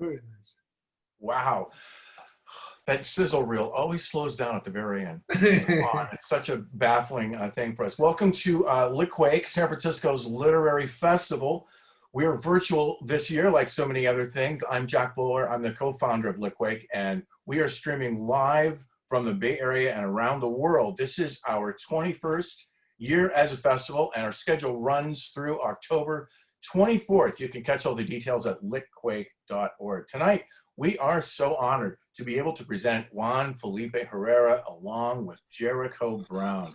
very nice. Wow. That sizzle reel always slows down at the very end. It's such a baffling thing for us. Welcome to Litquake, San Francisco's literary festival. We are virtual this year, like so many other things. I'm Jack Bowler. I'm the co-founder of Litquake, and we are streaming live from the Bay Area and around the world. This is our 21st year as a festival, and our schedule runs through October 24th. You can catch all the details at litquake.org. Tonight, we are so honored to be able to present Juan Felipe Herrera along with Jericho Brown.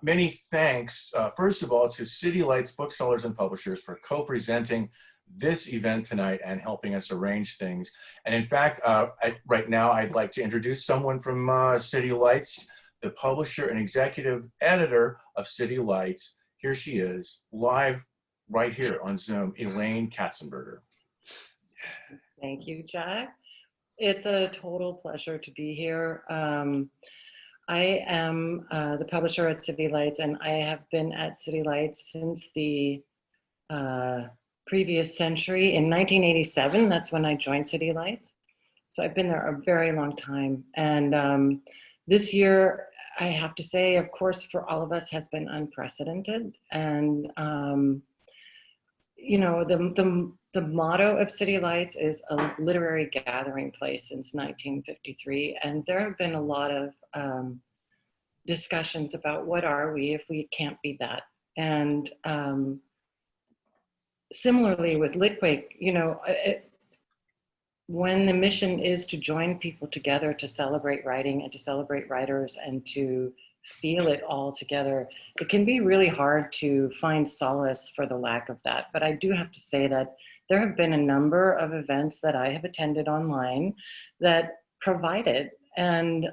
Many thanks, first of all, to City Lights Booksellers and Publishers for co-presenting this event tonight and helping us arrange things. And in fact, right now, I'd like to introduce someone from City Lights, the publisher and executive editor of City Lights. Here she is, live right here on Zoom, Elaine Katzenberger. Thank you, Jack. It's a total pleasure to be here. I am the publisher at City Lights, and I have been at City Lights since the previous century. In 1987, that's when I joined City Lights. So I've been there a very long time. And this year, I have to say, of course, for all of us has been unprecedented. And you know, the motto of City Lights is a literary gathering place since 1953. And there have been a lot of discussions about what are we if we can't be that. And similarly with Litquake, you know, when the mission is to join people together to celebrate writing and to celebrate writers and to feel it all together, it can be really hard to find solace for the lack of that. But I do have to say that there have been a number of events that I have attended online that provide it. And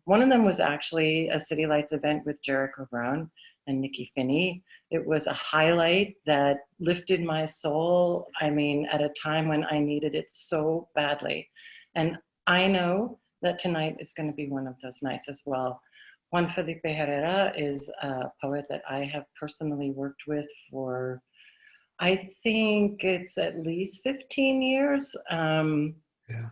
one of them was actually a City Lights event with Jericho Brown and Nikki Finney. It was a highlight that lifted my soul, I mean, at a time when I needed it so badly. And I know that tonight is going to be one of those nights as well. Juan Felipe Herrera is a poet that I have personally worked with for, I think it's at least 15 years. Yeah.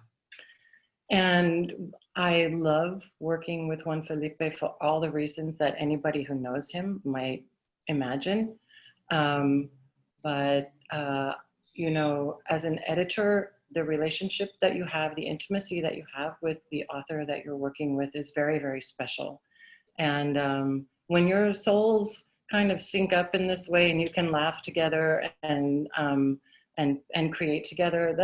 And I love working with Juan Felipe for all the reasons that anybody who knows him might imagine. But you know, as an editor, the relationship that you have, the intimacy that you have with the author that you're working with is very, very special. And when your souls kind of sync up in this way and you can laugh together and create together,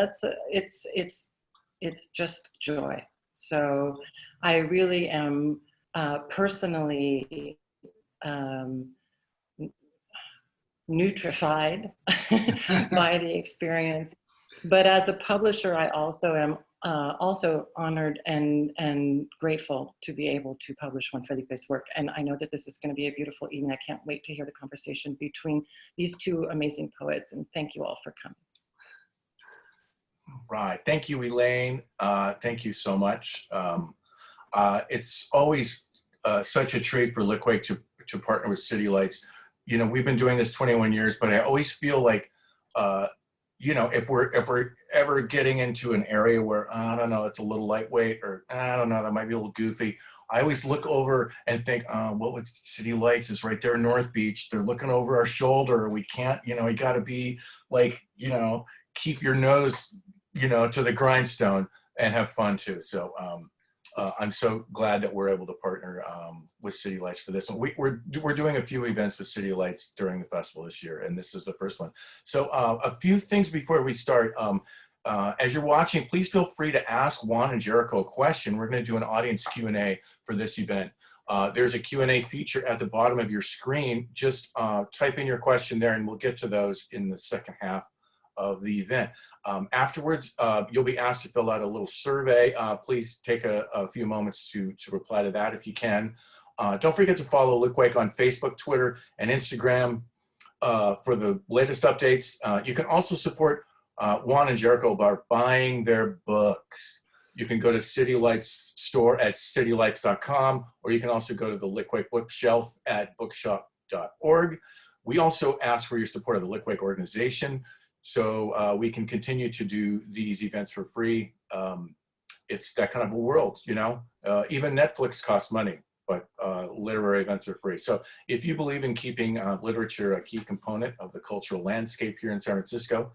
it's just joy. So I really am personally nutrified by the experience. But as a publisher, I also am also honored and grateful to be able to publish Juan Felipe's work. And I know that this is going to be a beautiful evening. I can't wait to hear the conversation between these two amazing poets. And thank you all for coming. Right. Thank you, Elaine. Thank you so much. It's always such a treat for Litquake to partner with City Lights. You know, we've been doing this 21 years, but I always feel like, you know, if we're ever getting into an area where, I don't know, it's a little lightweight, or I don't know, that might be a little goofy, I always look over and think, what would City Lights is right there in North Beach. They're looking over our shoulder. We can't, you know, you got to be like, you know, keep your nose, you know, to the grindstone and have fun too. So I'm so glad that we're able to partner with City Lights for this. And we're doing a few events with City Lights during the festival this year, and this is the first one. So a few things before we start. As you're watching, please feel free to ask Juan and Jericho a question. We're going to do an audience Q&A for this event. There's a Q&A feature at the bottom of your screen. Just type in your question there, and we'll get to those in the second half of the event. Afterwards, you'll be asked to fill out a little survey. Please take a few moments to reply to that if you can. Don't forget to follow Litquake on Facebook, Twitter, and Instagram for the latest updates. You can also support Juan and Jericho by buying their books. You can go to City Lights store at citylights.com, or you can also go to the Litquake bookshelf at bookshop.org. We also ask for your support of the Litquake organization. so we can continue to do these events for free. It's that kind of a world, you know. Even Netflix costs money, but literary events are free. So if you believe in keeping literature a key component of the cultural landscape here in San Francisco,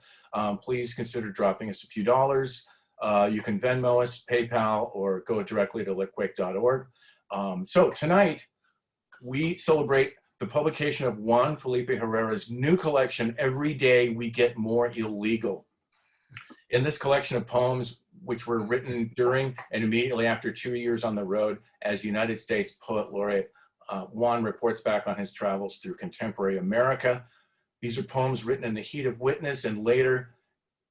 please consider dropping us a few dollars. You can Venmo us, PayPal, or go directly to litquake.org. So tonight, we celebrate the publication of Juan Felipe Herrera's new collection, Every Day We Get More Illegal. In this collection of poems, which were written during and immediately after 2 years on the road as United States Poet Laureate, Juan reports back on his travels through contemporary America. These are poems written in the heat of witness and later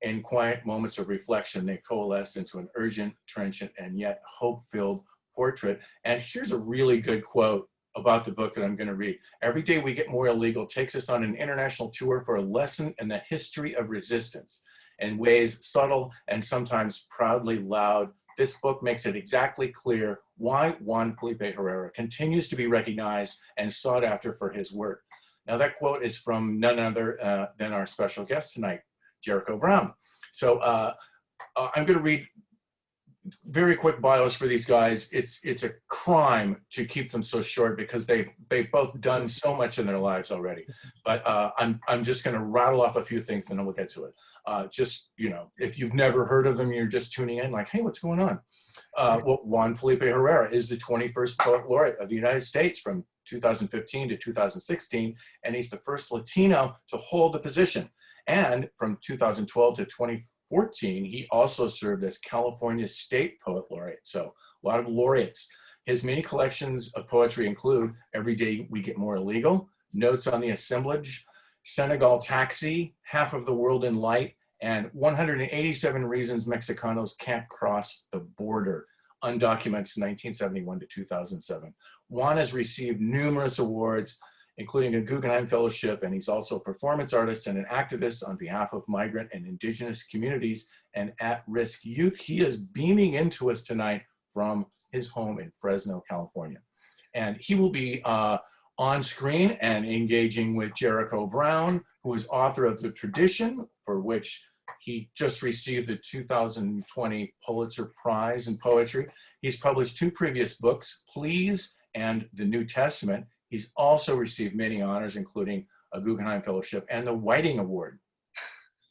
in quiet moments of reflection. They coalesce into an urgent, trenchant, and yet hope-filled portrait. And here's a really good quote about the book that I'm going to read. Every Day We Get More Illegal takes us on an international tour for a lesson in the history of resistance. In ways subtle and sometimes proudly loud, this book makes it exactly clear why Juan Felipe Herrera continues to be recognized and sought after for his work. Now that quote is from none other than our special guest tonight, Jericho Brown. So I'm going to read very quick bios for these guys. It's a crime to keep them so short because they've both done so much in their lives already. But I'm just going to rattle off a few things, and then we'll get to it. Just, you know, if you've never heard of them, you're just tuning in like, hey, what's going on? Well, Juan Felipe Herrera is the 21st Poet Laureate of the United States from 2015 to 2016, and he's the first Latino to hold the position. And from 2012 to 2014, he also served as California State Poet Laureate. So a lot of laureates. His many collections of poetry include Every Day We Get More Illegal, Notes on the Assemblage, Senegal Taxi, Half of the World in Light, and 187 Reasons Mexicanos Can't Cross the Border, Undocumented 1971 to 2007. Juan has received numerous awards, including a Guggenheim Fellowship, and he's also a performance artist and an activist on behalf of migrant and indigenous communities and at-risk youth. He is beaming into us tonight from his home in Fresno, California. And he will be on screen and engaging with Jericho Brown, who is author of The Tradition, for which he just received the 2020 Pulitzer Prize in Poetry. He's published 2 previous books, Please and The New Testament. He's also received many honors, including a Guggenheim Fellowship and the Whiting Award.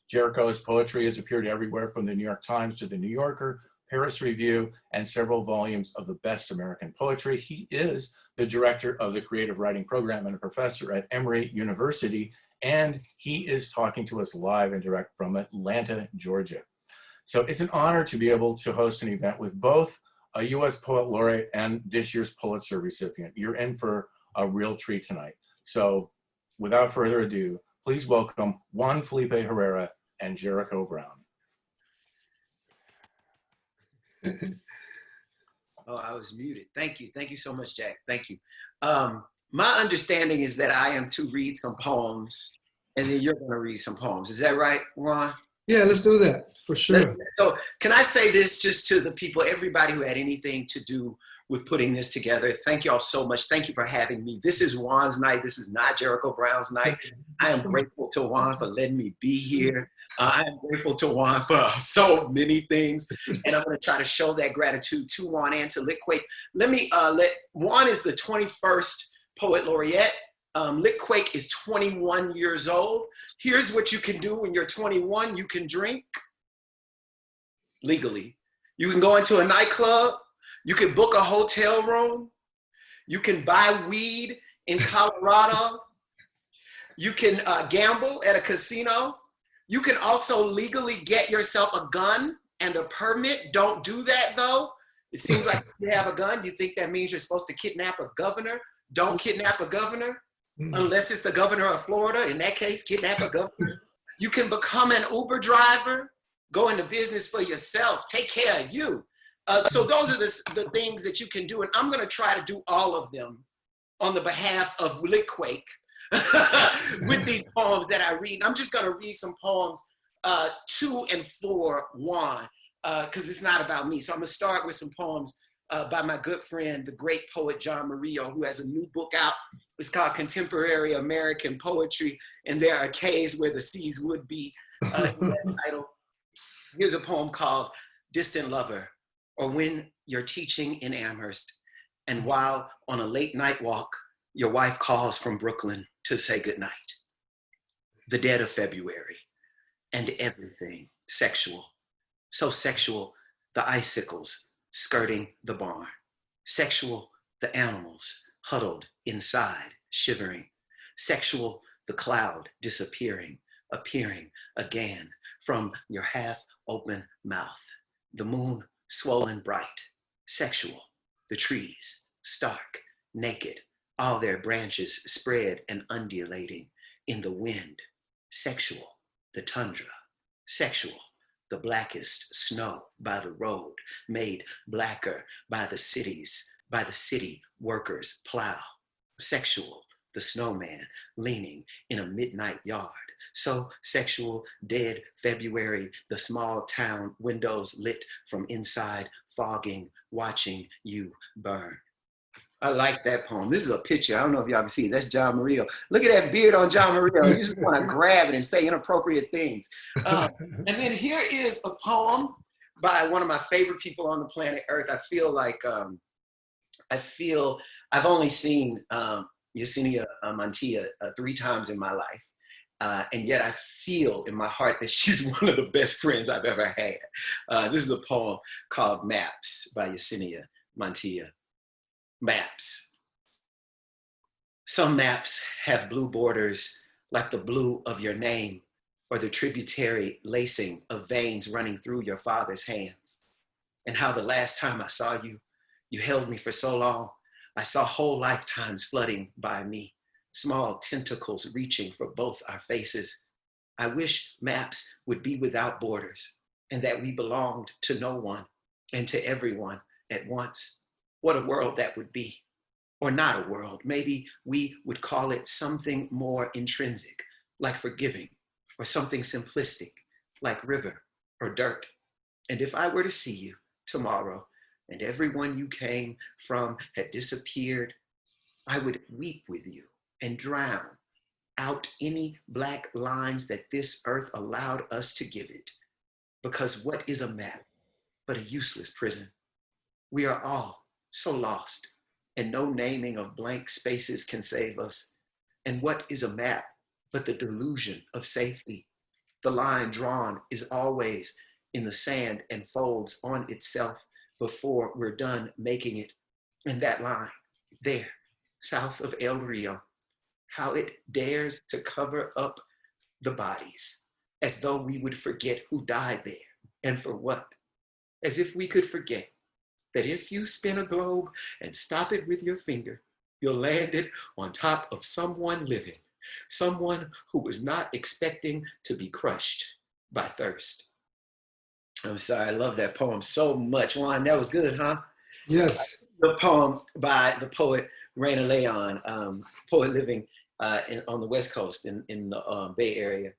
Jericho's poetry has appeared everywhere from the New York Times to the New Yorker, Paris Review, and several volumes of the best American poetry. He is the director of the creative writing program and a professor at Emory University, and he is talking to us live and direct from Atlanta, Georgia. So it's an honor to be able to host an event with both a U.S. Poet Laureate and this year's Pulitzer recipient. You're in for a real treat tonight. So without further ado, please welcome Juan Felipe Herrera and Jericho Brown. Oh, I was muted. Thank you. Thank you so much, Jack. Thank you. My understanding is that I am to read some poems and then you're going to read some poems. Is that right, Juan? Yeah, let's do that for sure. So can I say this just to the people, everybody who had anything to do with putting this together? Thank you all so much. Thank you for having me. This is Juan's night. This is not Jericho Brown's night. I am grateful to Juan for letting me be here. I am grateful to Juan for so many things. And I'm going to try to show that gratitude to Juan and to Litquake. Let me Juan is the 21st Poet Laureate. Litquake is 21 years old. Here's what you can do when you're 21. You can drink legally. You can go into a nightclub. You can book a hotel room. You can buy weed in Colorado. You can gamble at a casino. You can also legally get yourself a gun and a permit. Don't do that though. It seems like if you have a gun, you think that means you're supposed to kidnap a governor. Don't kidnap a governor unless it's the governor of Florida. In that case, kidnap a governor. You can become an Uber driver, go into business for yourself, take care of you. So those are the things that you can do. And I'm gonna try to do all of them on the behalf of Litquake with these poems that I read. I'm just gonna read some poems to and for Juan, because it's not about me. So I'm gonna start with some poems by my good friend, the great poet John Murillo, who has a new book out. It's called Contemporary American Poetry, and there are caves where the seas would be. In that title, here's a poem called Distant Lover, or When You're Teaching in Amherst, and while on a late night walk, your wife calls from Brooklyn to say goodnight. The dead of February, and everything sexual. So sexual, the icicles skirting the barn. Sexual, the animals huddled inside, shivering. Sexual, the cloud disappearing, appearing again from your half-open mouth. The moon swollen bright. Sexual, the trees, stark, naked, all their branches spread and undulating in the wind. Sexual, the tundra. Sexual, the blackest snow by the road, made blacker by the city workers' plow. Sexual, the snowman leaning in a midnight yard. So sexual, dead February, the small town windows lit from inside, fogging, watching you burn. I like that poem. This is a picture. I don't know if y'all can see it. That's John Murillo. Look at that beard on John Murillo. You just want to grab it and say inappropriate things. And then here is a poem by one of my favorite people on the planet Earth. I feel like, I've only seen Yesenia Mantilla 3 times in my life. And yet I feel in my heart that she's one of the best friends I've ever had. This is a poem called Maps by Yesenia Mantilla. Maps. Some maps have blue borders like the blue of your name or the tributary lacing of veins running through your father's hands. And how the last time I saw you, you held me for so long. I saw whole lifetimes flooding by me, small tentacles reaching for both our faces. I wish maps would be without borders and that we belonged to no one and to everyone at once. What a world that would be, or not a world. Maybe we would call it something more intrinsic, like forgiving, or something simplistic, like river or dirt. And if I were to see you tomorrow, and everyone you came from had disappeared, I would weep with you and drown out any black lines that this earth allowed us to give it. Because what is a map but a useless prison? We are all so lost, and no naming of blank spaces can save us. And what is a map but the delusion of safety? The line drawn is always in the sand and folds on itself before we're done making it. And that line, there, south of El Rio, how it dares to cover up the bodies, as though we would forget who died there and for what. As if we could forget that if you spin a globe and stop it with your finger, you'll land it on top of someone living, someone who was not expecting to be crushed by thirst. I'm sorry, I love that poem so much. Juan, that was good, huh? Yes. The poem by the poet Raina Leon, poet living on the West Coast in the Bay Area.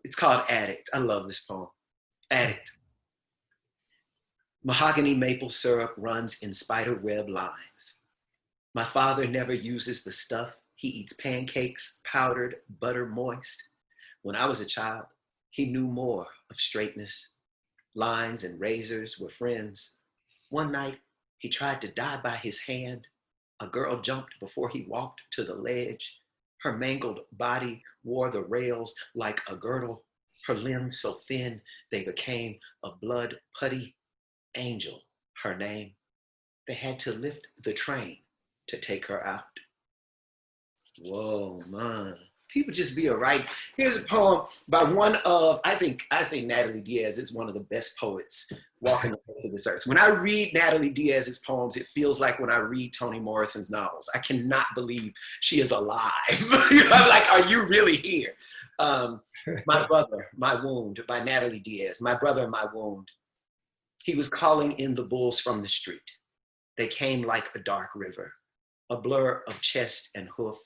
It's called Addict. I love this poem. Addict. Mahogany maple syrup runs in spider web lines. My father never uses the stuff. He eats pancakes, powdered, butter moist. When I was a child, he knew more of straightness. Lines and razors were friends. One night, he tried to die by his hand. A girl jumped before he walked to the ledge. Her mangled body wore the rails like a girdle. Her limbs so thin, they became a blood putty. Angel, her name. They had to lift the train to take her out. Whoa, man. People just be all right. Here's a poem by one of, I think Natalie Diaz is one of the best poets walking the face of this earth. When I read Natalie Diaz's poems, it feels like when I read Toni Morrison's novels. I cannot believe she is alive. I'm like, are you really here? My Brother, My Wound by Natalie Diaz. My Brother, My Wound. He was calling in the bulls from the street. They came like a dark river, a blur of chest and hoof,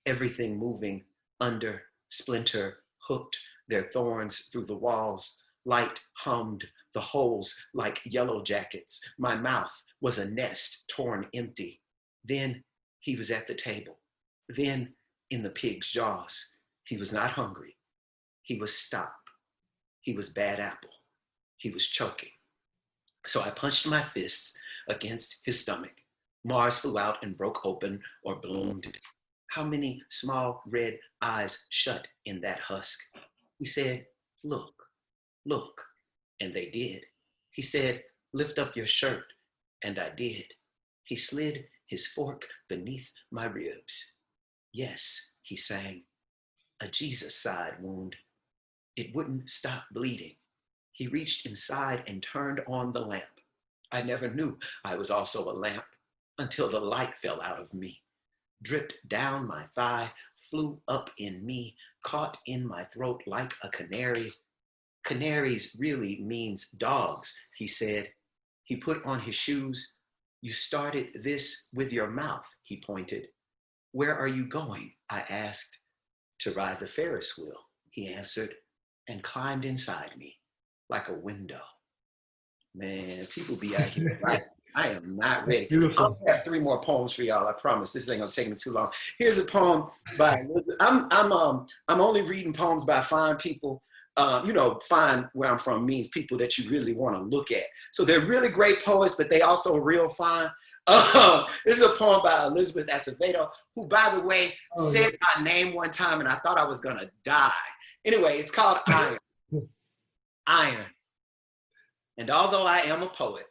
everything moving under, splinter, hooked their thorns through the walls. Light hummed the holes like yellow jackets. My mouth was a nest torn empty. Then he was at the table. Then in the pig's jaws. He was not hungry. He was stopped. He was bad apple. He was choking. So I punched my fists against his stomach. Mars flew out and broke open or bloomed. How many small red eyes shut in that husk? He said, look, look. And they did. He said, lift up your shirt. And I did. He slid his fork beneath my ribs. Yes, he sang, a Jesus side wound. It wouldn't stop bleeding. He reached inside and turned on the lamp. I never knew I was also a lamp until the light fell out of me, dripped down my thigh, flew up in me, caught in my throat like a canary. Canaries really means dogs, he said. He put on his shoes. You started this with your mouth, he pointed. Where are you going? I asked. To ride the Ferris wheel, he answered, and climbed inside me like a window. Man, people be out here, right? I am not ready. Beautiful. I'll have 3 more poems for y'all. I promise. This ain't gonna take me too long. Here's a poem by. I'm only reading poems by fine people. Fine where I'm from means people that you really want to look at. So they're really great poets, but they also real fine. This is a poem by Elizabeth Acevedo, who, by the way, said my name one time, and I thought I was gonna die. Anyway, it's called Iron. Iron. And although I am a poet,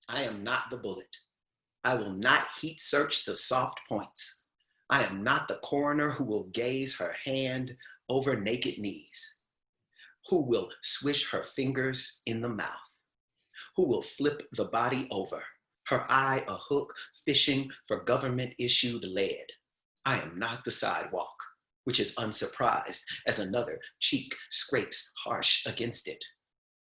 I am not the bullet. I will not heat search the soft points. I am not the coroner who will gaze her hand over naked knees, who will swish her fingers in the mouth, who will flip the body over, her eye a hook fishing for government-issued lead. I am not the sidewalk, which is unsurprised as another cheek scrapes harsh against it.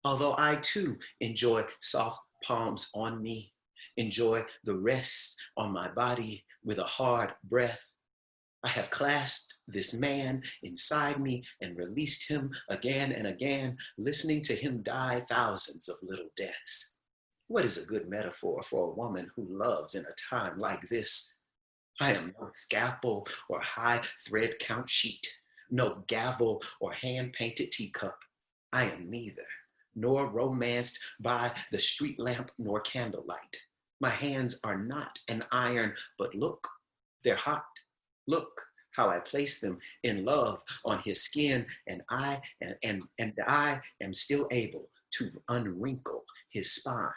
Although I too enjoy soft palms on me, enjoy the rest on my body with a hard breath, I have clasped this man inside me and released him again and again, listening to him die thousands of little deaths. What is a good metaphor for a woman who loves in a time like this? I am no scalpel or high thread count sheet, no gavel or hand-painted teacup. I am neither, nor romanced by the street lamp nor candlelight. My hands are not an iron, but look, they're hot. Look how I place them in love on his skin, and I am still able to unwrinkle his spine.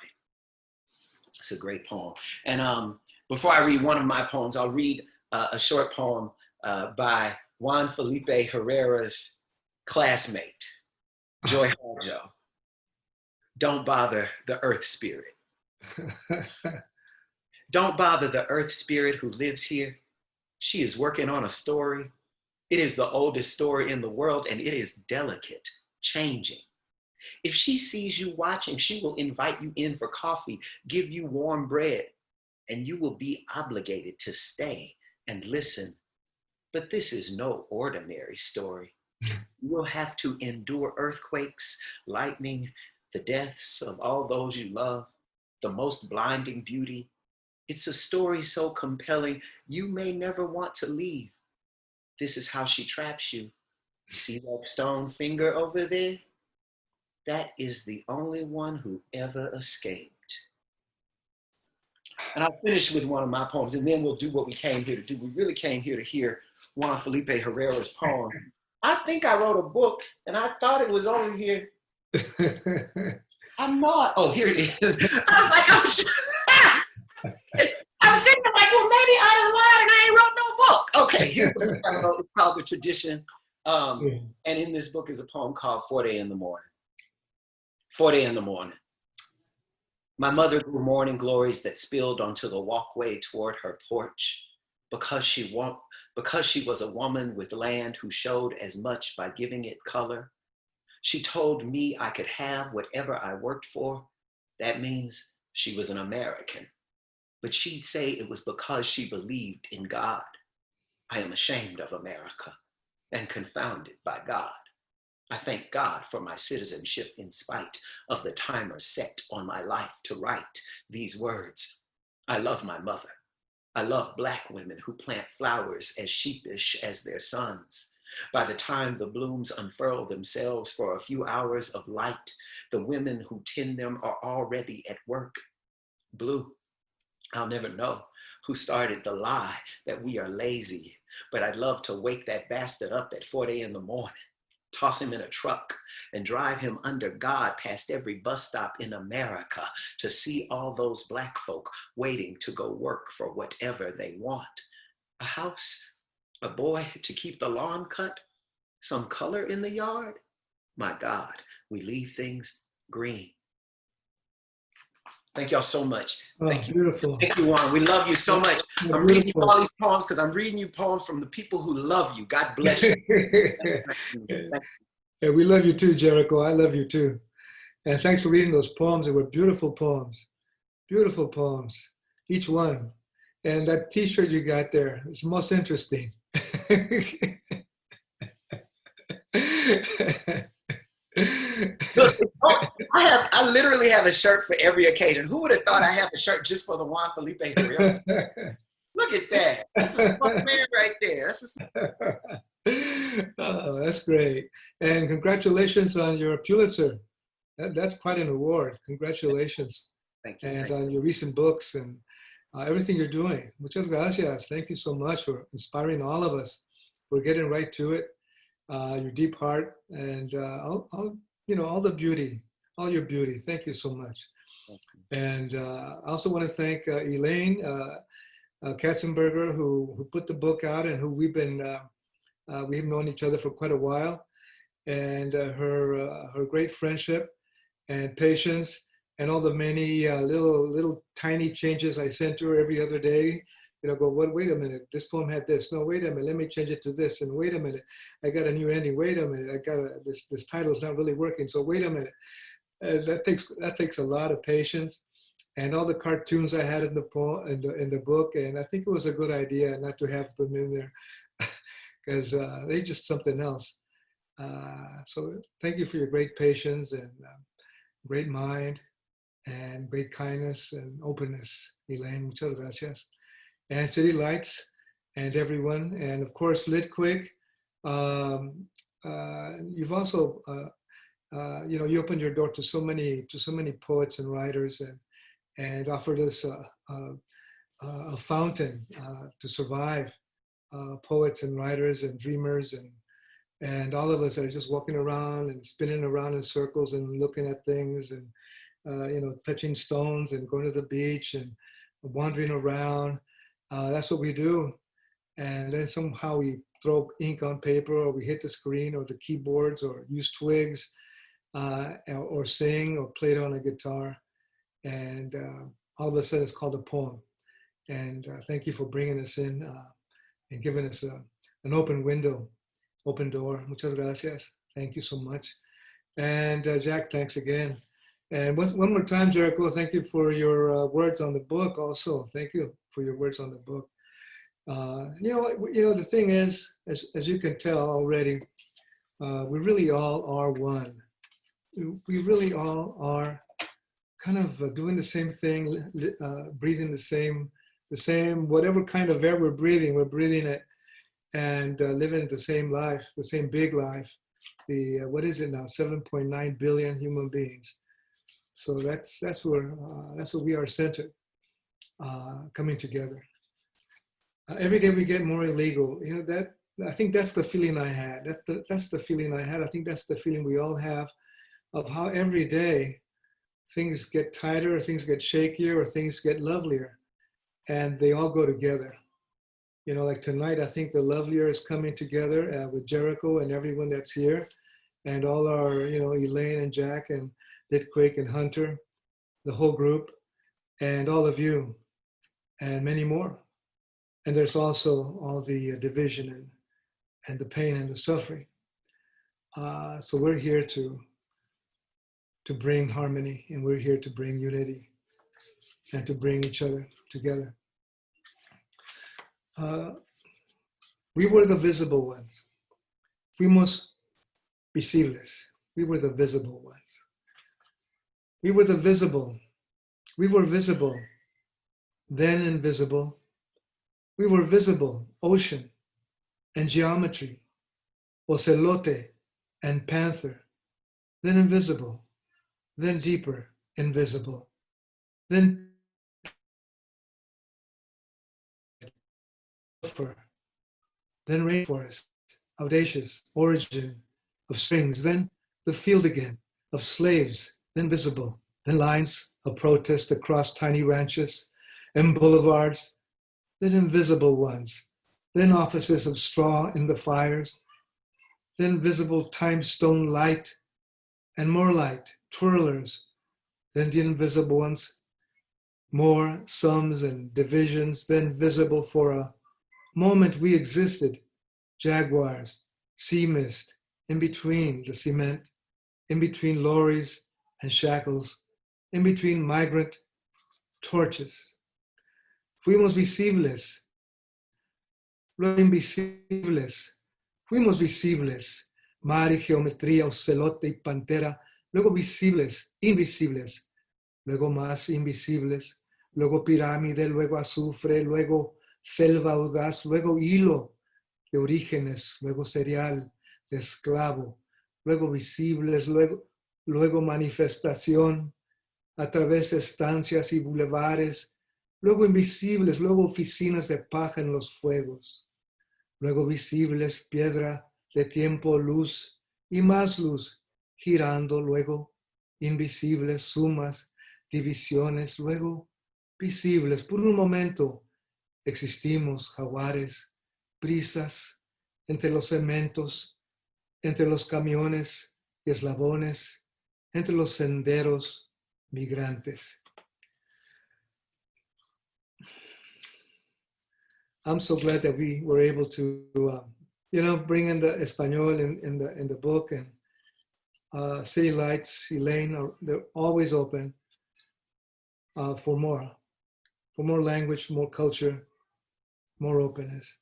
It's a great poem. And before I read one of my poems, I'll read a short poem by Juan Felipe Herrera's classmate, Joy Harjo. Don't bother the earth spirit. Don't bother the earth spirit who lives here. She is working on a story. It is the oldest story in the world, and it is delicate, changing. If she sees you watching, she will invite you in for coffee, give you warm bread, and you will be obligated to stay and listen. But this is no ordinary story. You will have to endure earthquakes, lightning, the deaths of all those you love, the most blinding beauty. It's a story so compelling, you may never want to leave. This is how she traps you. See that stone finger over there? That is the only one who ever escaped. And I'll finish with one of my poems, and then we'll do what we came here to do. We really came here to hear Juan Felipe Herrera's poem. I think I wrote a book, and I thought it was over here. I'm not. Oh, here it is. I was like, I'm sure. I'm sitting there like, well, maybe I done lied and I ain't wrote no book. Okay, here's the book I wrote. It's called The Tradition. And in this book is a poem called 40 in the Morning. 40 in the morning. My mother grew morning glories that spilled onto the walkway toward her porch because she was a woman with land who showed as much by giving it color. She told me I could have whatever I worked for. That means she was an American. But she'd say it was because she believed in God. I am ashamed of America and confounded by God. I thank God for my citizenship in spite of the timer set on my life to write these words. I love my mother. I love Black women who plant flowers as sheepish as their sons. By the time the blooms unfurl themselves for a few hours of light, the women who tend them are already at work. Blue, I'll never know who started the lie that we are lazy, but I'd love to wake that bastard up at 4 in the morning, toss him in a truck, and drive him under God past every bus stop in America to see all those Black folk waiting to go work for whatever they want. A house, a boy to keep the lawn cut, some color in the yard. My God, we leave things green. Thank y'all so much. Oh, Thank you. beautiful. Thank you, Juan. We love you so much. Yeah, I'm reading you beautiful. all these poems because I'm reading you poems from the people who love you. God bless you. Yeah, we love you too, Jericho. I love you too. And thanks for reading those poems. They were beautiful poems. Beautiful poems, each one. And that t-shirt you got there is most interesting. Look, I literally have a shirt for every occasion. Who would have thought I have a shirt just for the Juan Felipe Herrera? Look at that. That's a smart man right there. Oh, that's great. And congratulations on your Pulitzer. That's quite an award. Congratulations. Thank you. And on your recent books and everything you're doing. Muchas gracias. Thank you so much for inspiring all of us. We're getting right to it. Your deep heart and all the beauty, all your beauty. Thank you so much. And I also want to thank Elaine Katzenberger, who put the book out and who we've known each other for quite a while, and her great friendship and patience and all the many little tiny changes I sent to her every other day. Wait a minute, this poem had this. No, wait a minute, let me change it to this. And wait a minute, I got a new ending. Wait a minute, this title's not really working. So wait a minute. That takes a lot of patience. And all the cartoons I had in the book, and I think it was a good idea not to have them in there because they're just something else. So thank you for your great patience and great mind and great kindness and openness, Elaine. Muchas gracias. And City Lights and everyone, and of course Litquake. You've also, you opened your door to so many poets and writers, and offered us a fountain to survive poets and writers and dreamers and all of us that are just walking around and spinning around in circles and looking at things and touching stones and going to the beach and wandering around. That's what we do. And then somehow we throw ink on paper, or we hit the screen or the keyboards, or use twigs, or sing or play it on a guitar. And all of a sudden it's called a poem. And thank you for bringing us in and giving us an open window, open door. Muchas gracias. Thank you so much. And Jack, thanks again. And one more time, Jericho, thank you for your words on the book also. Thank you for your words on the book. The thing is, as you can tell already, we really all are one. We really all are kind of doing the same thing, breathing the same, whatever kind of air we're breathing it, and living the same life, the same big life. What is it now? 7.9 billion human beings. So that's where we are centered, coming together. Every day we get more illegal. I think that's the feeling I had. That's the feeling I had. I think that's the feeling we all have, of how every day things get tighter, or things get shakier, or things get lovelier, and they all go together. Like tonight, I think the lovelier is coming together with Jericho and everyone that's here, and all our, Elaine and Jack and Litquake and Hunter, the whole group, and all of you, and many more. And there's also all the division and the pain and the suffering. So we're here to bring harmony, and we're here to bring unity and to bring each other together. We were the visible ones. Fuimos visibles. We were the visible ones. We were the visible. We were visible, then invisible. We were visible, ocean and geometry, ocelote and panther, then invisible, then deeper, invisible, then then rainforest, audacious origin of strings, then the field again of slaves, then visible, then lines of protest across tiny ranches and boulevards, then invisible ones, then offices of straw in the fires, then visible time-stone light and more light, twirlers, then the invisible ones, more sums and divisions, then visible for a moment we existed, jaguars, sea mist, in between the cement, in between lorries and shackles, in between migrant torches. Fuimos visibles, luego invisibles, fuimos visibles, mar y geometría, ocelote y pantera, luego visibles, invisibles, luego más invisibles, luego pirámide, luego azufre, luego selva audaz, luego hilo de orígenes, luego cereal de esclavo, luego visibles, luego manifestación a través de estancias y bulevares, luego invisibles, luego oficinas de paja en los fuegos, luego visibles, piedra de tiempo, luz y más luz, girando, luego invisibles, sumas, divisiones, luego visibles. Por un momento existimos, jaguares, brisas, entre los cementos, entre los camiones y eslabones, entre los senderos migrantes. I'm so glad that we were able to, bring in the Espanol in the book, and City Lights, Elaine, they're always open for more language, more culture, more openness.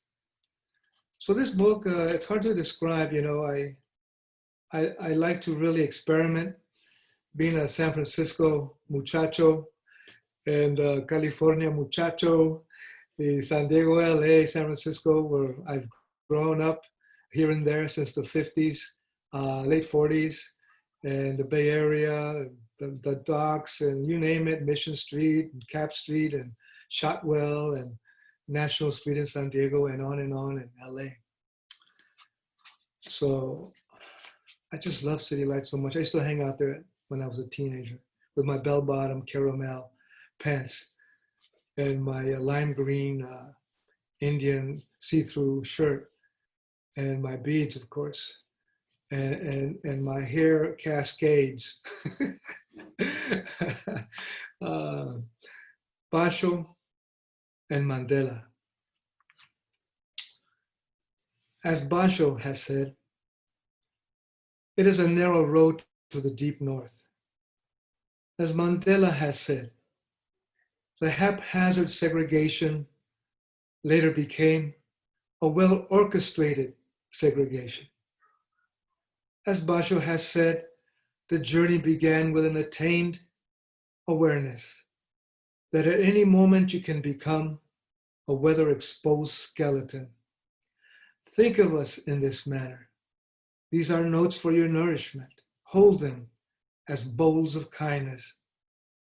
So this book, it's hard to describe. I like to really experiment. Being a San Francisco muchacho and California muchacho, San Diego, LA, San Francisco, where I've grown up here and there since the 50s, late 40s, and the Bay Area, the docks, and you name it, Mission Street, and Cap Street, and Shotwell, and National Street in San Diego, and on in LA. So I just love City Lights so much. I used to hang out there when I was a teenager with my bell-bottom caramel pants and my lime green Indian see-through shirt and my beads, of course, and my hair cascades. Basho and Mandela. As Basho has said, it is a narrow road to the deep north. As Mandela has said, the haphazard segregation later became a well-orchestrated segregation. As Basho has said, the journey began with an attained awareness that at any moment you can become a weather-exposed skeleton. Think of us in this manner. These are notes for your nourishment. Hold them as bowls of kindness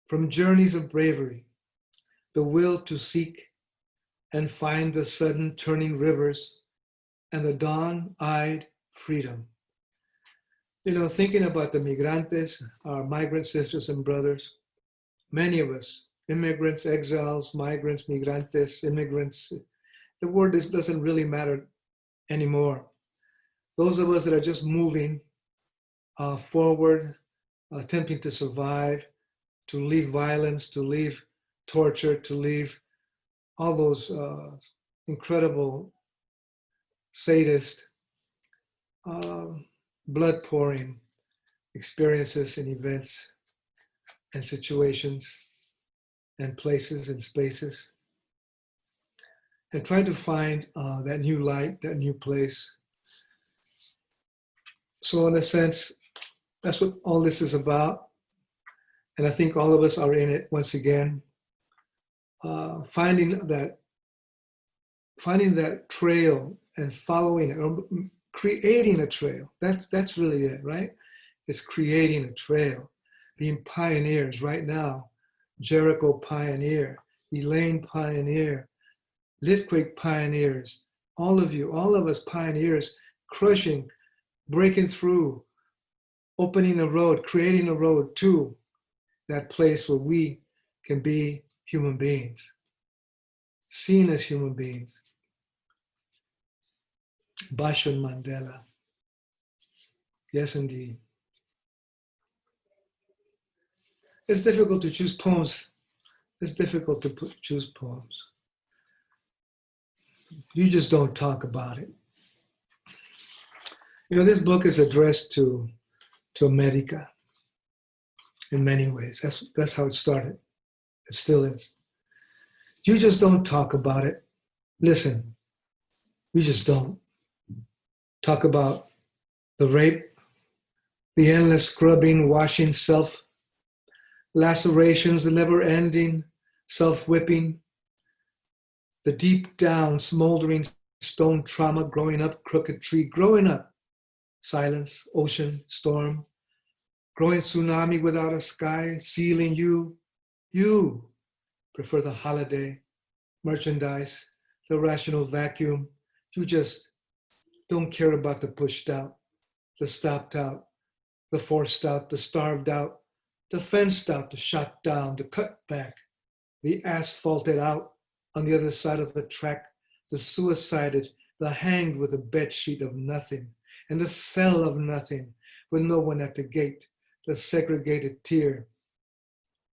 from journeys of bravery, the will to seek and find the sudden turning rivers and the dawn-eyed freedom. Thinking about the migrantes, our migrant sisters and brothers, many of us, immigrants, exiles, migrants, migrantes, immigrants, the word doesn't really matter anymore. Those of us that are just moving forward, attempting to survive, to leave violence, to leave torture, to leave all those incredible sadist, blood-pouring experiences and events and situations and places and spaces, and try to find that new light, that new place. So in a sense, that's what all this is about. And I think all of us are in it once again, finding that trail and following it, or creating a trail. That's really it, right? It's creating a trail, being pioneers right now. Jericho pioneer, Elaine pioneer, Litquake pioneers, all of you, all of us pioneers, crushing, breaking through, opening a road, creating a road to that place where we can be human beings, seen as human beings. Bashon Mandela. Yes, indeed. It's difficult to choose poems. It's difficult to choose poems. You just don't talk about it. You know, this book is addressed to America in many ways. That's how it started. It still is. You just don't talk about it. Listen, you just don't talk about the rape, the endless scrubbing, washing, lacerations, the never-ending self-whipping, the deep down smoldering stone trauma, growing up, crooked tree, growing up, silence, ocean, storm, growing tsunami without a sky, sealing you. You prefer the holiday, merchandise, the rational vacuum. You just don't care about the pushed out, the stopped out, the forced out, the starved out, the fenced out, the shot down, the cut back, the asphalted out on the other side of the track, the suicided, the hanged with a bedsheet of nothing, and the cell of nothing with no one at the gate, the segregated tear,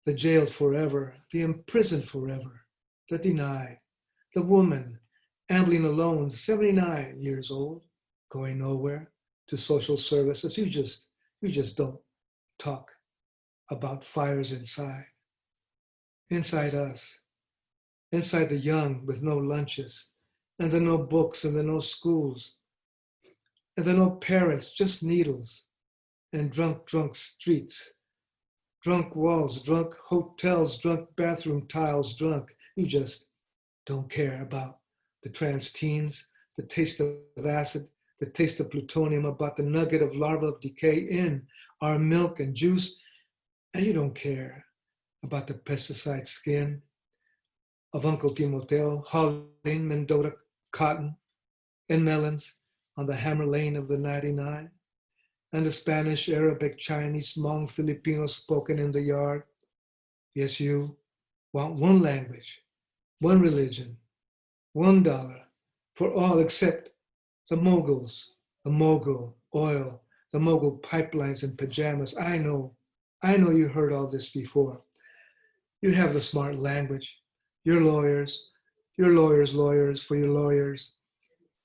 the jailed forever, the imprisoned forever, the denied, the woman ambling alone, 79 years old, going nowhere, to social services. You just don't talk about fires inside us, inside the young with no lunches, and there are no books, and there are no schools, and there are no parents, just needles, and drunk streets, drunk walls, drunk hotels, drunk bathroom tiles, drunk. You just don't care about the trans teens, the taste of acid, the taste of plutonium, about the nugget of larva of decay in our milk and juice, and you don't care about the pesticide skin of Uncle Timoteo hauling Mendota cotton and melons on the hammer lane of the 99, and the Spanish, Arabic, Chinese, Hmong, Filipino spoken in the yard. Yes, you want one language, one religion, $1 for all except the moguls, the mogul oil, the mogul pipelines and pajamas. I know you heard all this before. You have the smart language. Your lawyers for your lawyers.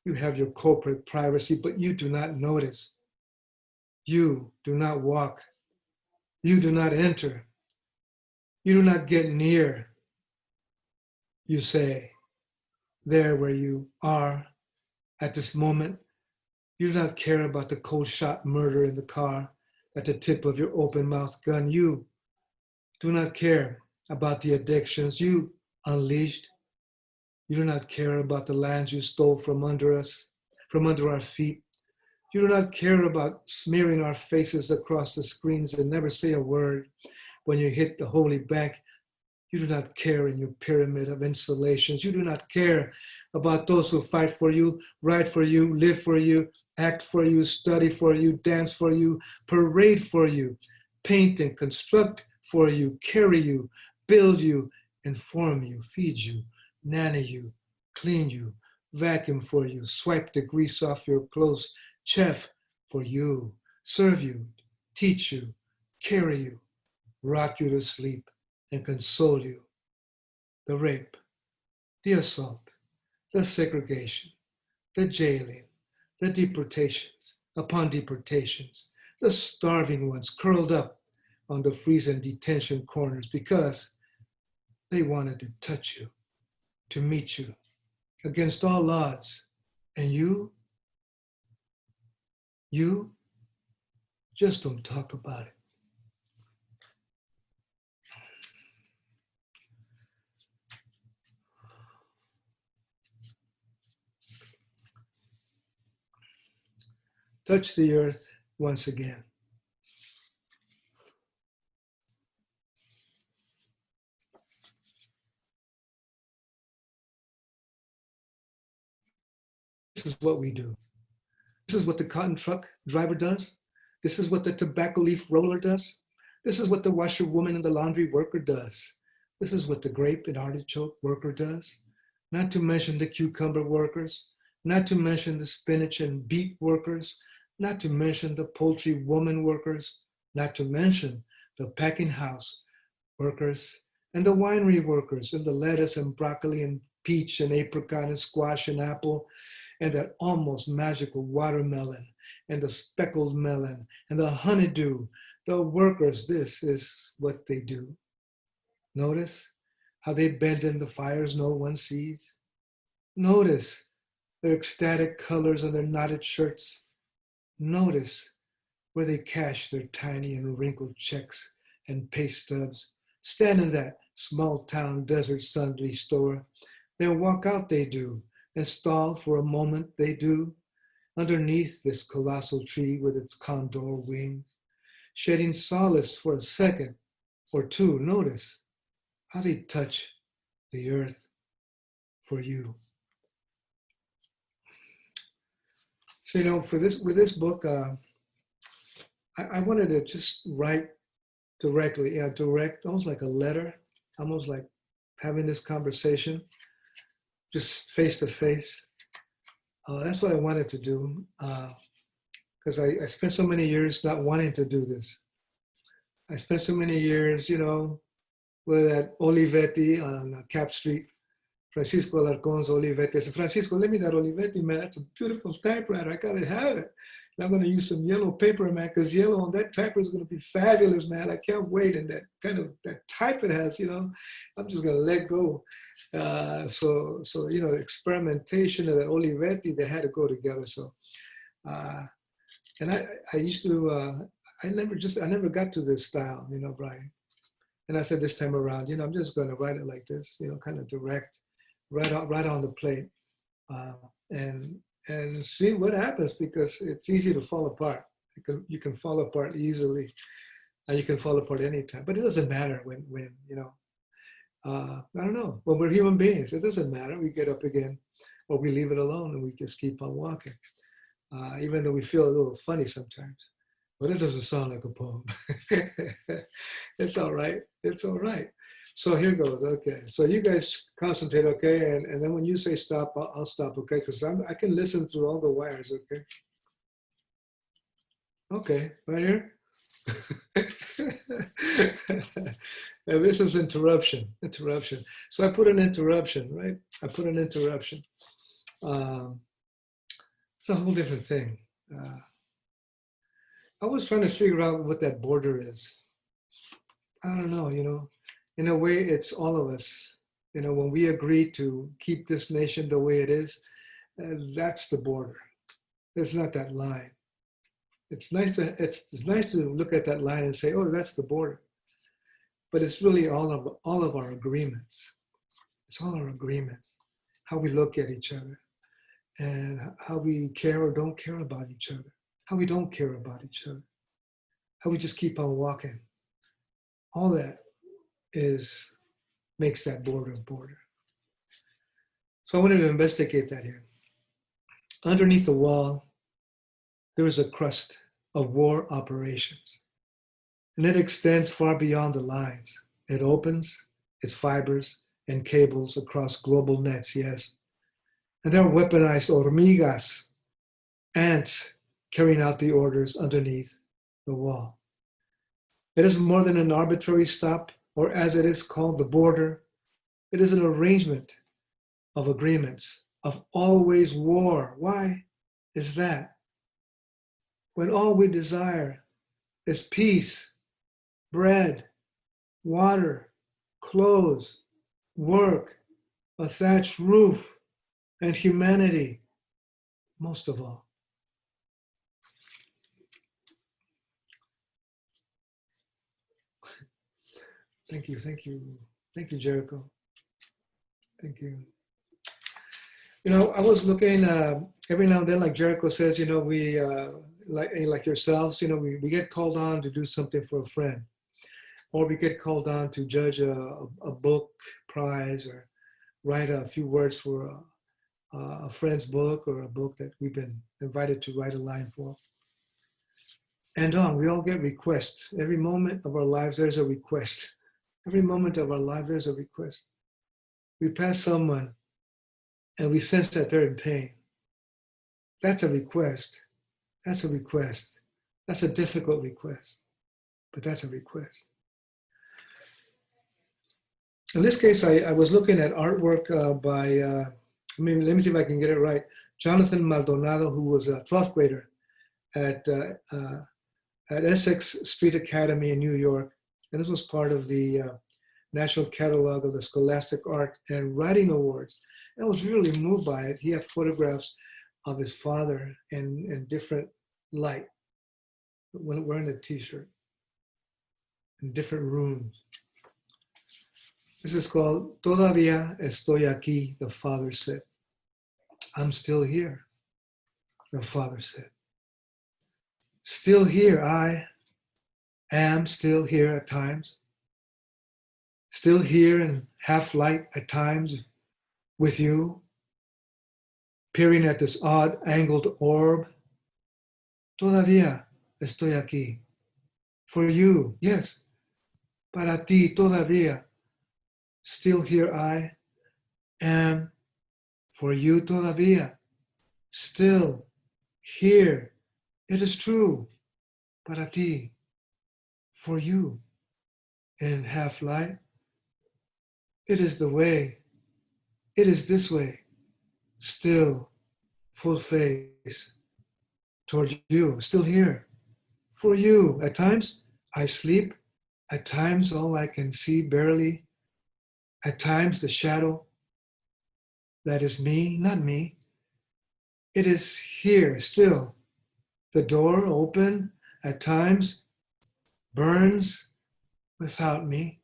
You have your corporate privacy, but you do not notice. You do not walk. You do not enter. You do not get near. You say, there where you are at this moment, you do not care about the cold shot murder in the car at the tip of your open mouth gun. You do not care about the addictions you unleashed. You do not care about the lands you stole from under us, from under our feet. You do not care about smearing our faces across the screens and never say a word when you hit the holy bank. You do not care in your pyramid of insulations. You do not care about those who fight for you, write for you, live for you, act for you, study for you, dance for you, parade for you, paint and construct for you, carry you, build you, inform you, feed you, nanny you, clean you, vacuum for you, swipe the grease off your clothes, chef for you, serve you, teach you, carry you, rock you to sleep, and console you. The rape, the assault, the segregation, the jailing, the deportations upon deportations, the starving ones curled up on the freezing detention corners because they wanted to touch you, to meet you against all odds. And you just don't talk about it. touch the earth once again. This is what we do. This is what the cotton truck driver does. This is what the tobacco leaf roller does. This is what the washerwoman and the laundry worker does. This is what the grape and artichoke worker does. Not to mention the cucumber workers, not to mention the spinach and beet workers, not to mention the poultry woman workers, not to mention the packing house workers and the winery workers and the lettuce and broccoli and peach and apricot and squash and apple and that almost magical watermelon and the speckled melon and the honeydew. The workers, this is what they do. Notice how they bend in the fires no one sees. Notice their ecstatic colors on their knotted shirts. Notice where they cash their tiny and wrinkled checks and pay stubs. Stand in that small town desert Sunday store. They walk out, they do, and stall for a moment, they do, underneath this colossal tree with its condor wings, shedding solace for a second or two. Notice how they touch the earth for you. So, you know, with this book, I wanted to just write directly, direct, almost like a letter, almost like having this conversation, just face to face. That's what I wanted to do, because I spent so many years not wanting to do this. I spent so many years, you know, with that Olivetti on Cap Street, Francisco Alarcon's Olivetti. I said, Francisco, let me that Olivetti, man. That's a beautiful typewriter. I gotta have it. And I'm gonna use some yellow paper, man, because yellow on that typewriter is gonna be fabulous, man. I can't wait. And that kind of that type it has, you know, I'm just gonna let go. So you know, the experimentation of that Olivetti, they had to go together. So, and I used to, I never got to this style, you know, Brian. And I said this time around, you know, I'm just going to write it like this, you know, kind of direct, right on the plate, and see what happens, because it's easy to fall apart. You can fall apart easily, and you can fall apart anytime. But it doesn't matter when you know. I don't know. When we're human beings, it doesn't matter. We get up again, or we leave it alone, and we just keep on walking, even though we feel a little funny sometimes. But it doesn't sound like a poem. It's all right. It's all right. So here goes. Okay. So you guys concentrate, okay? And then when you say stop, I'll stop, okay? Because I can listen through all the wires, okay? Okay, right here. And this is interruption. So I put an interruption, right? I put an interruption. It's a whole different thing. I was trying to figure out what that border is. I don't know, you know, in a way it's all of us. You know, when we agree to keep this nation the way it is, that's the border. It's not that line. It's nice to look at that line and say, oh, that's the border. But it's really all of our agreements. It's all our agreements, how we look at each other and how we care or don't care about each other. How we don't care about each other, how we just keep on walking. All that makes that border a border. So I wanted to investigate that here. Underneath the wall, there is a crust of war operations, and it extends far beyond the lines. It opens its fibers and cables across global nets, yes. And there are weaponized hormigas, ants, carrying out the orders underneath the wall. It is more than an arbitrary stop, or as it is called, the border. It is an arrangement of agreements, of always war. Why is that? When all we desire is peace, bread, water, clothes, work, a thatched roof, and humanity, most of all. Thank you, Jericho. Thank you. You know, I was looking every now and then, like Jericho says, you know, like yourselves, you know, we get called on to do something for a friend, or we get called on to judge a book prize or write a few words for a friend's book or a book that we've been invited to write a line for. And we all get requests. Every moment of our lives, there's a request. Every moment of our life, there's a request. We pass someone and we sense that they're in pain. That's a request. That's a request. That's a difficult request, but that's a request. In this case, I was looking at artwork by, let me see if I can get it right, Jonathan Maldonado, who was a 12th grader at Essex Street Academy in New York. And this was part of the National Catalog of the Scholastic Art and Writing Awards. And I was really moved by it. He had photographs of his father in different light, when wearing a t-shirt, in different rooms. This is called Todavía estoy aquí, the father said. I'm still here, the father said. Still here, I am still here at times. Still here in half light at times with you, peering at this odd angled orb. Todavía estoy aquí. For you, yes. Para ti, todavía. Still here I am. For you, todavía. Still here. It is true. Para ti. For you. In half light. It is the way. It is this way. Still, full face. Toward you. Still here. For you. At times, I sleep. At times, all I can see barely. At times, the shadow. That is me, not me. It is here still. The door open. At times, burns without me.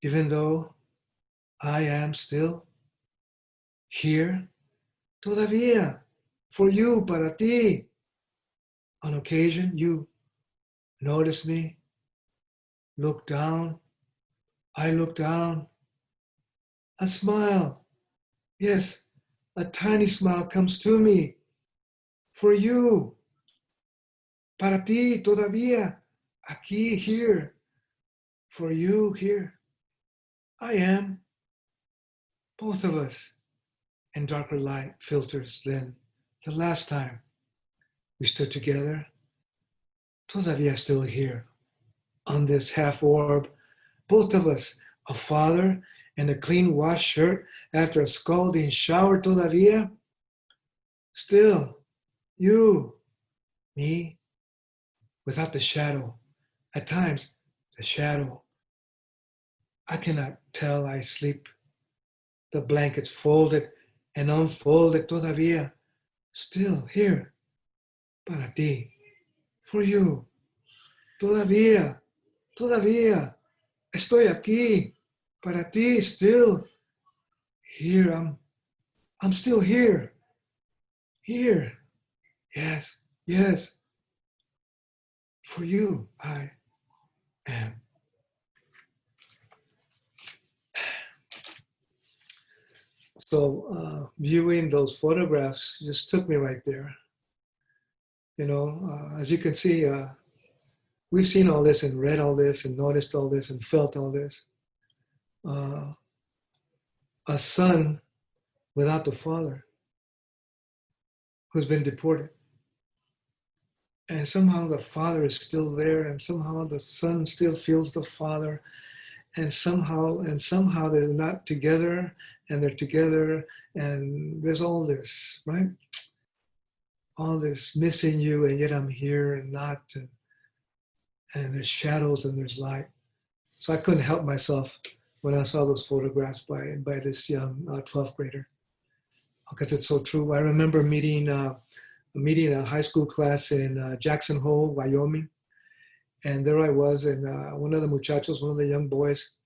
Even though I am still here. Todavía. For you, para ti. On occasion, you notice me. Look down. I look down. A smile. Yes, a tiny smile comes to me. For you. Para ti, todavía. Aquí, here. For you, here. I am. Both of us. And darker light filters then. The last time we stood together. Todavía still here. On this half orb. Both of us. A father and a clean washed shirt after a scalding shower todavía. Still, you, me, without the shadow. At times, the shadow. I cannot tell I sleep. The blankets folded and unfolded todavía. Still here, para ti, for you. Todavía, todavía, estoy aquí. Para ti, still here. I'm still here. Here. Yes, yes. For you, I am. So viewing those photographs just took me right there. You know, as you can see, we've seen all this and read all this and noticed all this and felt all this. A son without the father who's been deported. And somehow the father is still there, and somehow the son still feels the father, and somehow they're not together, and they're together, and there's all this, right? All this missing you, and yet I'm here and not, and there's shadows and there's light. So I couldn't help myself when I saw those photographs by this young 12th grader, because it's so true. I remember meeting a high school class in Jackson Hole, Wyoming, and there I was, and one of the muchachos, one of the young boys,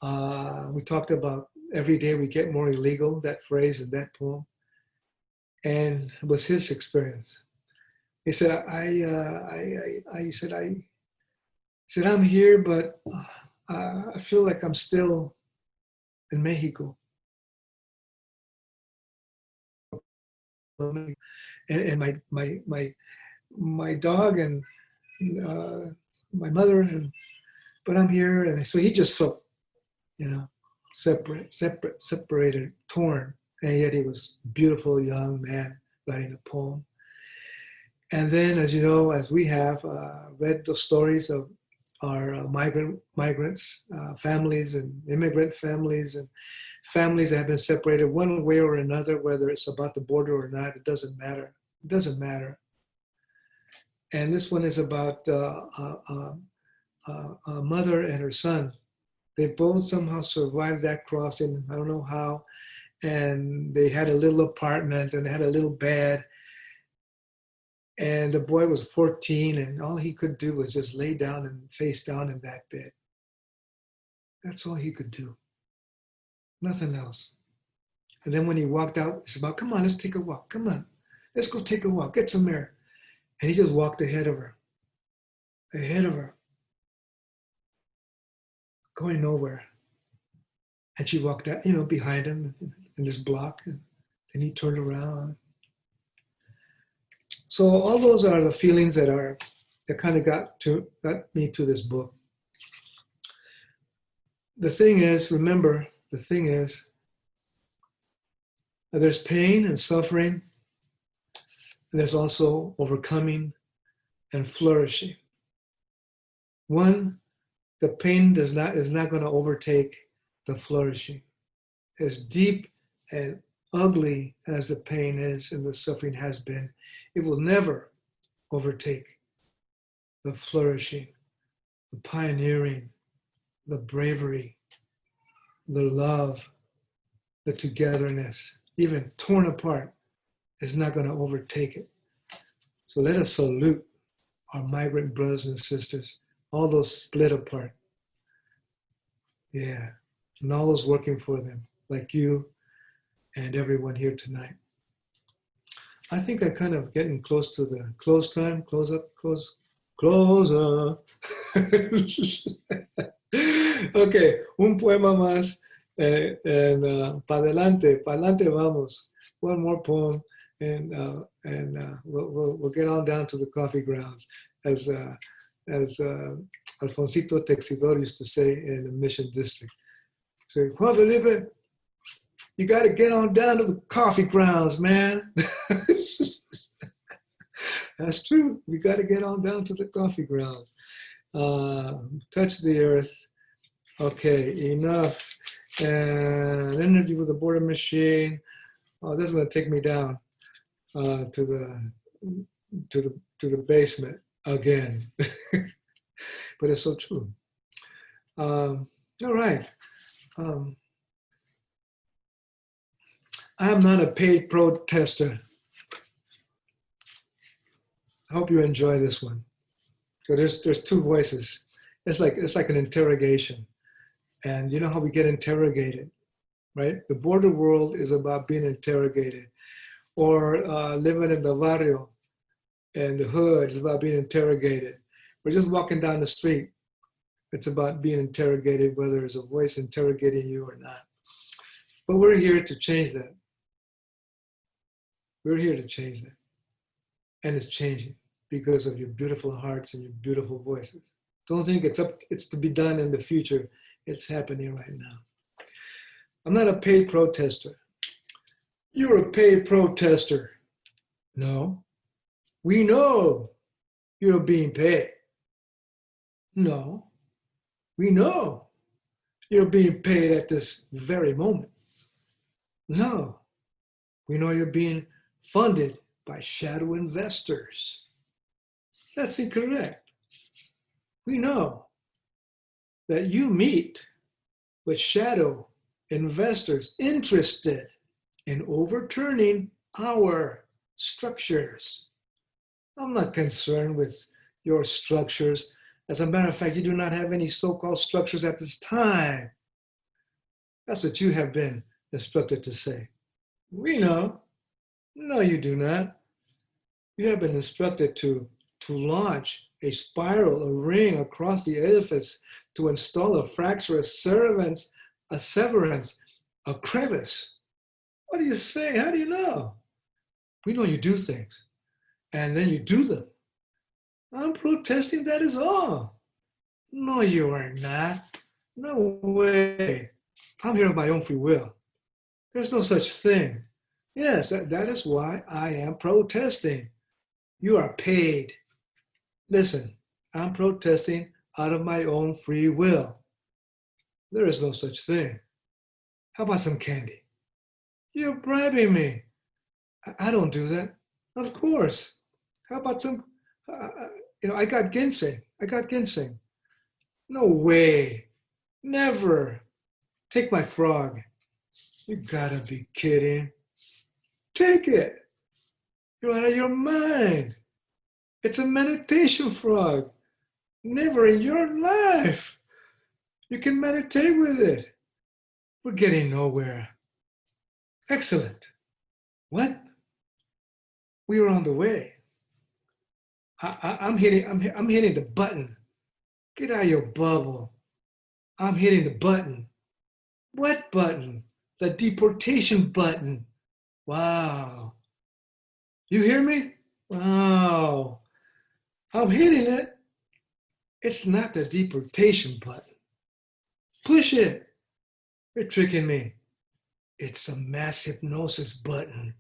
we talked about every day we get more illegal, that phrase in that poem, and it was his experience. He said, I said, I'm here, but I feel like I'm still in Mexico. And my dog and my mother, but I'm here. And so he just felt, separated, torn. And yet he was a beautiful young man writing a poem. And then, as you know, as we have read the stories of our migrants, families and immigrant families and families that have been separated one way or another, whether it's about the border or not, it doesn't matter. It doesn't matter. And this one is about a mother and her son. They both somehow survived that crossing. I don't know how. And they had a little apartment and they had a little bed. And the boy was 14 and all he could do was just lay down and face down in that bed. That's all he could do. Nothing else. And then when he walked out, he said, "Well, come on, let's take a walk. Come on, let's go take a walk, get some air." And he just walked ahead of her, going nowhere. And she walked out, behind him in this block. And then he turned around. So all those are the feelings that kind of got me to this book. The thing is, remember, there's pain and suffering. And there's also overcoming and flourishing. One, the pain is not going to overtake the flourishing. As deep and ugly as the pain is and the suffering has been, it will never overtake the flourishing, the pioneering, the bravery, the love, the togetherness. Even torn apart is not going to overtake it. So let us salute our migrant brothers and sisters, all those split apart. Yeah, and all those working for them, like you and everyone here tonight. I think I'm kind of getting close to the close time. Close up. Okay, un poema más and pa adelante vamos. One more poem and we'll get on down to the coffee grounds, as Alfonsito Texidor used to say in the Mission District. Say, Juan Felipe, you got to get on down to the coffee grounds, man. That's true. We got to get on down to the coffee grounds. Touch the earth. Okay, enough. And an interview with the border machine. Oh, this is going to take me down to the basement again. But it's so true. All right. I'm not a paid protester. I hope you enjoy this one. So there's two voices. It's like an interrogation. And you know how we get interrogated, right? The border world is about being interrogated. Or living in the barrio and the hood is about being interrogated. Or just walking down the street, it's about being interrogated, whether there's a voice interrogating you or not. But we're here to change that. We're here to change that. And it's changing because of your beautiful hearts and your beautiful voices. Don't think it's to be done in the future. It's happening right now. I'm not a paid protester. You're a paid protester. No. We know you're being paid. No. We know you're being paid at this very moment. No. We know you're being funded by shadow investors. That's incorrect. We know that you meet with shadow investors interested in overturning our structures. I'm not concerned with your structures. As a matter of fact, you do not have any so-called structures at this time. That's what you have been instructed to say. We know. No, you do not. You have been instructed to launch a spiral, a ring across the edifice, to install a fracture, a severance, a crevice. What do you say? How do you know? We know you do things, and then you do them. I'm protesting, that is all. No, you are not. No way. I'm here of my own free will. There's no such thing. Yes, that is why I am protesting. You are paid. Listen, I'm protesting out of my own free will. There is no such thing. How about some candy? You're bribing me. I don't do that. Of course. How about some, I got ginseng. No way. Never. Take my frog. You gotta be kidding. Take it. You're out of your mind. It's a meditation frog. Never in your life. You can meditate with it. We're getting nowhere. Excellent. What? We are on the way. I'm hitting the button. Get out of your bubble. I'm hitting the button. What button? The deportation button. Wow. You hear me? Wow. I'm hitting it. It's not the deportation button. Push it. You're tricking me. It's the mass hypnosis button.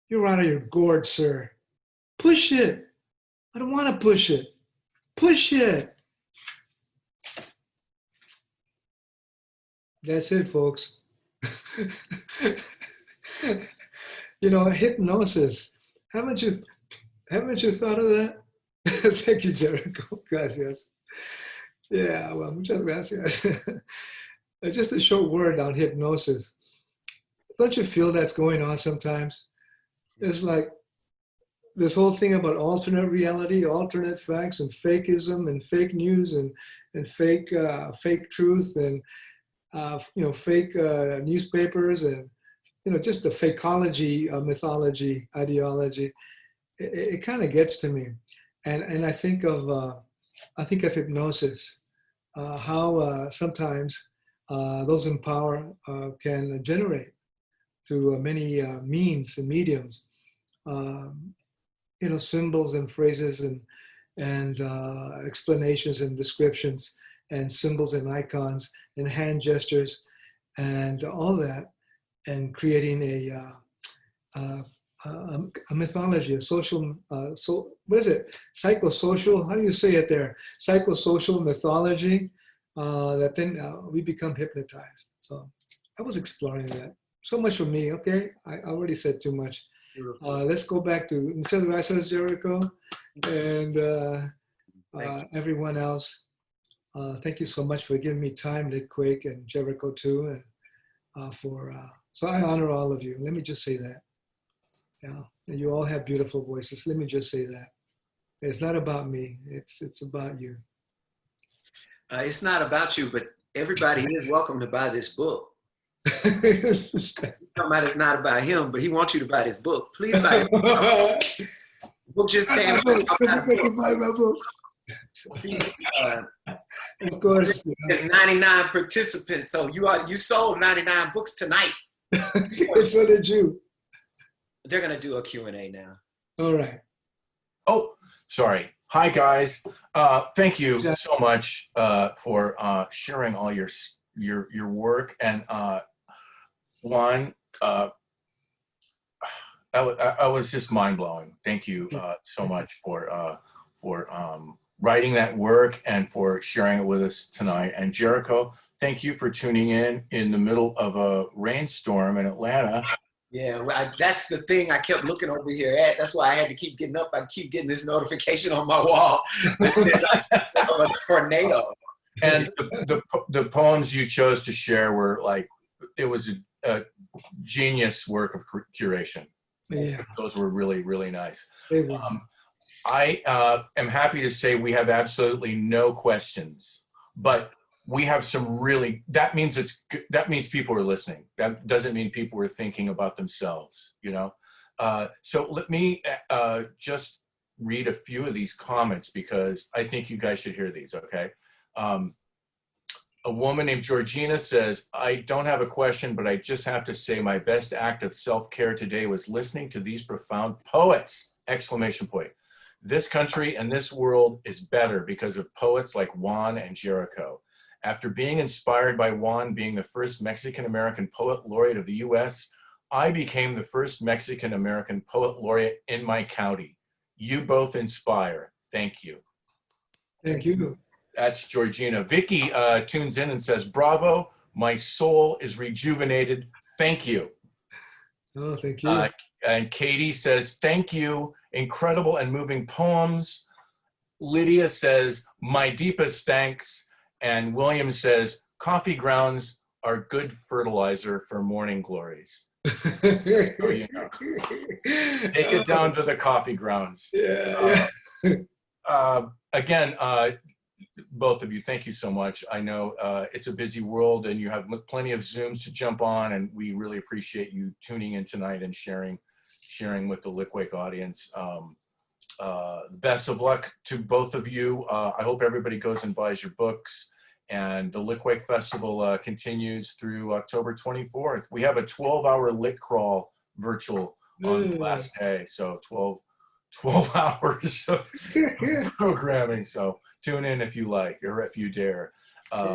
You're out of your gourd, sir. Push it. I don't want to push it. Push it. That's it, folks. Hypnosis. Haven't you thought of that? Thank you, Jericho. Gracias. Yeah, well, muchas gracias. Just a short word on hypnosis. Don't you feel that's going on sometimes? It's like this whole thing about alternate reality, alternate facts, and fakeism, and fake news, and fake truth, and fake newspapers, and just the fakeology, mythology, ideology. It kind of gets to me, and I think of hypnosis, how sometimes those in power can generate through many means and mediums, symbols and phrases and explanations and descriptions and symbols and icons and hand gestures and all that, and creating a mythology, a social, what is it? Psychosocial, how do you say it there? Psychosocial mythology, that then we become hypnotized. So I was exploring that. So much for me, okay? I already said too much. Let's go back to muchas gracias, Jericho, and everyone else. Thank you so much for giving me time, Litquake and Jericho too, and so I honor all of you. Let me just say that. Yeah, and you all have beautiful voices. Let me just say that. It's not about me. It's about you. It's not about you, but everybody is welcome to buy this book. He's talking about it's not about him, but he wants you to buy this book. Please buy it. The book just came out. See, of course. There's 99 participants, so you sold 99 books tonight. So did you. They're gonna do a Q&A now. All right. Oh, sorry. Hi, guys. Thank you so much for sharing all your work. And Juan, I was just mind-blowing. Thank you so much for writing that work and for sharing it with us tonight. And Jericho, thank you for tuning in the middle of a rainstorm in Atlanta. Yeah, well, that's the thing I kept looking over here at. That's why I had to keep getting up. I keep getting this notification on my wall. A tornado. And the poems you chose to share were like, it was a genius work of curation. Yeah. Those were really, really nice. I am happy to say we have absolutely no questions, but we have some really, that means people are listening. That doesn't mean people are thinking about themselves, So let me just read a few of these comments because I think you guys should hear these, okay? A woman named Georgina says, I don't have a question, but I just have to say my best act of self-care today was listening to these profound poets, exclamation point. This country and this world is better because of poets like Juan and Jericho. After being inspired by Juan being the first Mexican-American poet laureate of the US, I became the first Mexican-American poet laureate in my county. You both inspire. Thank you. Thank you. That's Georgina. Vicky tunes in and says, bravo, my soul is rejuvenated. Thank you. Oh, thank you. And Katie says, thank you. Incredible and moving poems. Lydia says, my deepest thanks. And William says, coffee grounds are good fertilizer for morning glories. So you know. Take it down to the coffee grounds. Yeah. Again, both of you, thank you so much. I know it's a busy world and you have plenty of Zooms to jump on, and we really appreciate you tuning in tonight and sharing with the Litquake audience. Best of luck to both of you. I hope everybody goes and buys your books. And the Litquake Festival continues through October 24th. We have a 12-hour lit crawl virtual on the last day. So 12 hours of programming. So tune in if you like, or if you dare. But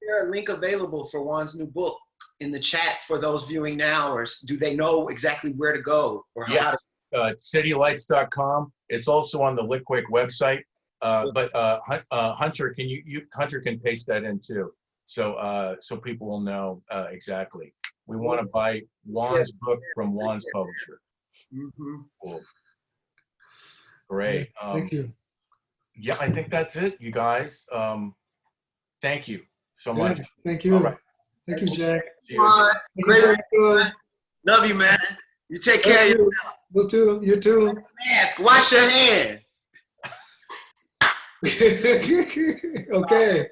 there's a link available for Juan's new book in the chat for those viewing now, or do they know exactly where to go or how to? citylights.com. It's also on the Litquake website. But Hunter, Hunter can paste that in too, so people will know exactly. We want to buy Juan's book from Juan's publisher. Cool. Great. Thank you. Yeah, I think that's it, you guys. Thank you so much. Thank you. All right. Thank you, Jack. Juan, great. Love you, man. You take care of yourself. You too. You too. Mask. Wash your hands. Okay.